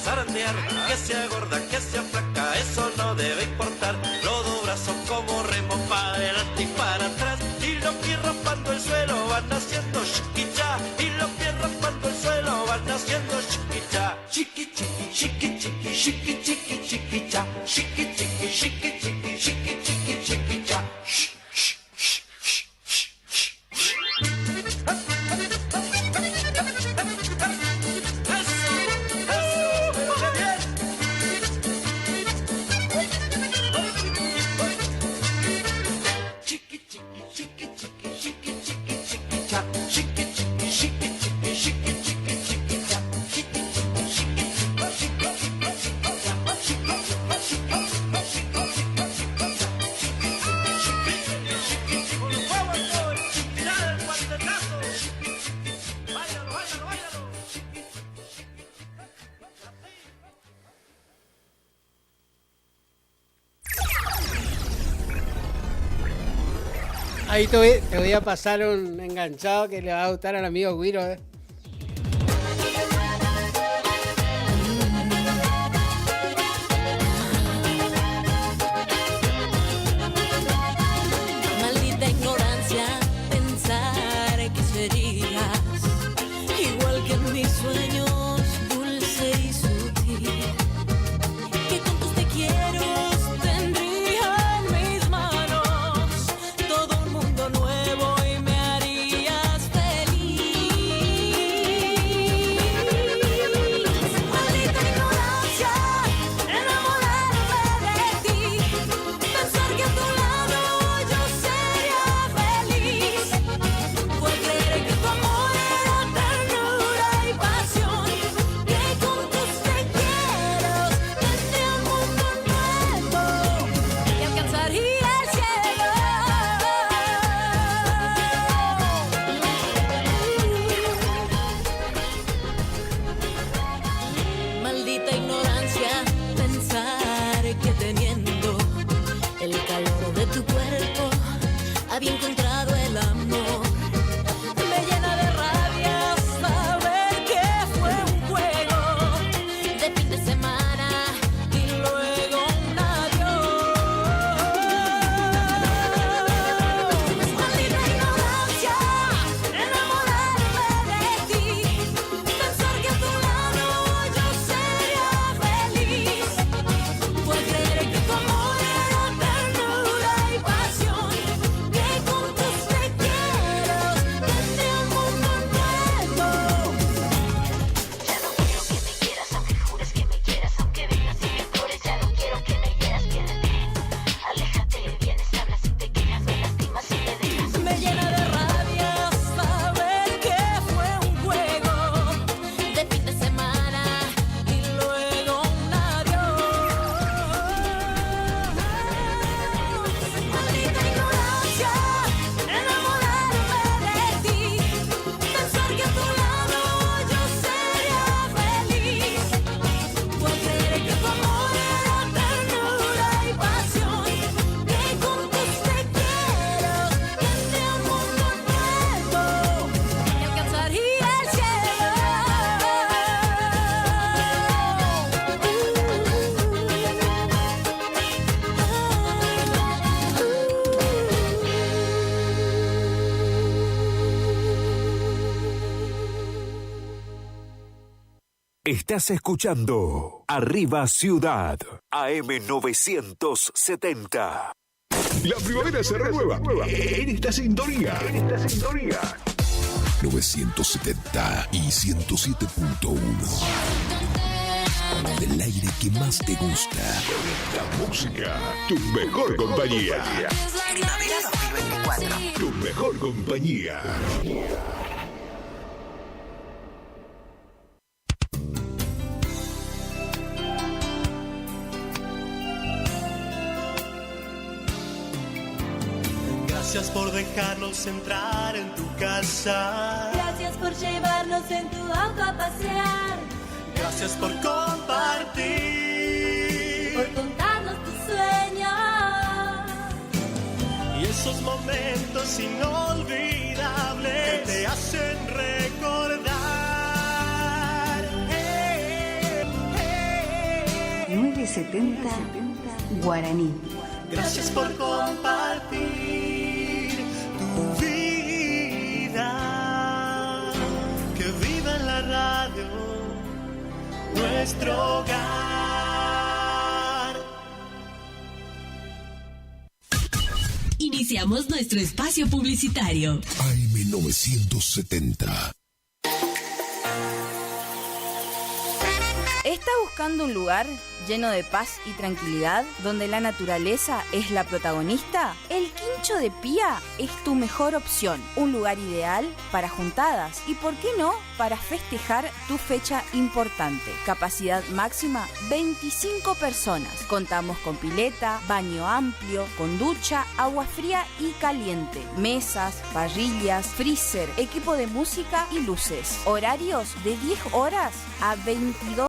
zarandear, que sea gorda, que sea flaca, eso no debe importar. Los dos brazos como remo para adelante y para atrás, y los pies raspando el suelo van haciendo chiquicha, y los pies raspando el suelo van haciendo chiquicha. Chiqui chiqui, chiqui chiqui, chiqui chiqui, chiquicha, chiqui chiqui, chiqui chiqui, chiqui chiqui, chiquicha. Ahí te voy a pasar un enganchado que le va a gustar al amigo Guiro. Maldita ignorancia, pensar que serías igual que en mis sueños, dulce y sutil, que con tus te quiero tendría en mis manos todo un mundo nuevo y me harías feliz. Maldita ignorancia, enamorarme de ti, pensar que a tu lado yo sería feliz, fue creer que tu amor era ternura y pasión, que con tus te quiero tendría un mundo nuevo y alcanzaría el cielo. Maldita ignorancia, pensar que teniendo el calor de tu cuerpo había encontrado el amor. Me llena de rabia saber que fue un juego de fin de semana y luego un adiós. Maldita ignorancia, enamorarme de ti, pensar que a tu lado yo sería feliz, fue creer que tu amor era ternura y pasión, que con tus te quiero tendría un mundo nuevo. Ya no quiero que me quieras, aunque jures que me quieras, aunque vengas y me implores, ya no quiero que me quieras, piérdete, aléjate, vienes, hablas y te quejas, me lastimas y me dejas. Me llena de rabia saber que fue un juego de fin de semana y luego un adiós. Maldita ignorancia, enamorarme de ti, pensar que a tu lado yo sería feliz, fue creer que tu amor era ternura y pasión, que con tus te quiero tendría un mundo nuevo y alcanzaría el cielo. Estás escuchando Arriba Ciudad, AM970. La primavera se renueva en esta sintonía. 970 y 107.1. Del aire que más te gusta. La música, tu mejor compañía. Primavera 2024. Tu mejor compañía. Gracias por dejarnos entrar en tu casa. Gracias por llevarnos en tu auto a pasear, Gracias por compartir. por contarnos tus sueños. Y esos momentos inolvidables que te hacen recordar. 1970 Guaraní. Gracias por compartir tu vida. Que viva en la radio nuestro hogar. Iniciamos nuestro espacio publicitario. AM970. ¿Está buscando un lugar lleno de paz y tranquilidad, donde la naturaleza es la protagonista? El Quincho de Pía es tu mejor opción. Un lugar ideal para juntadas y, ¿por qué no?, para festejar tu fecha importante. Capacidad máxima 25 personas. Contamos con pileta, baño amplio, con ducha, agua fría y caliente, mesas, parrillas, freezer, equipo de música y luces. Horarios de 10 horas a 22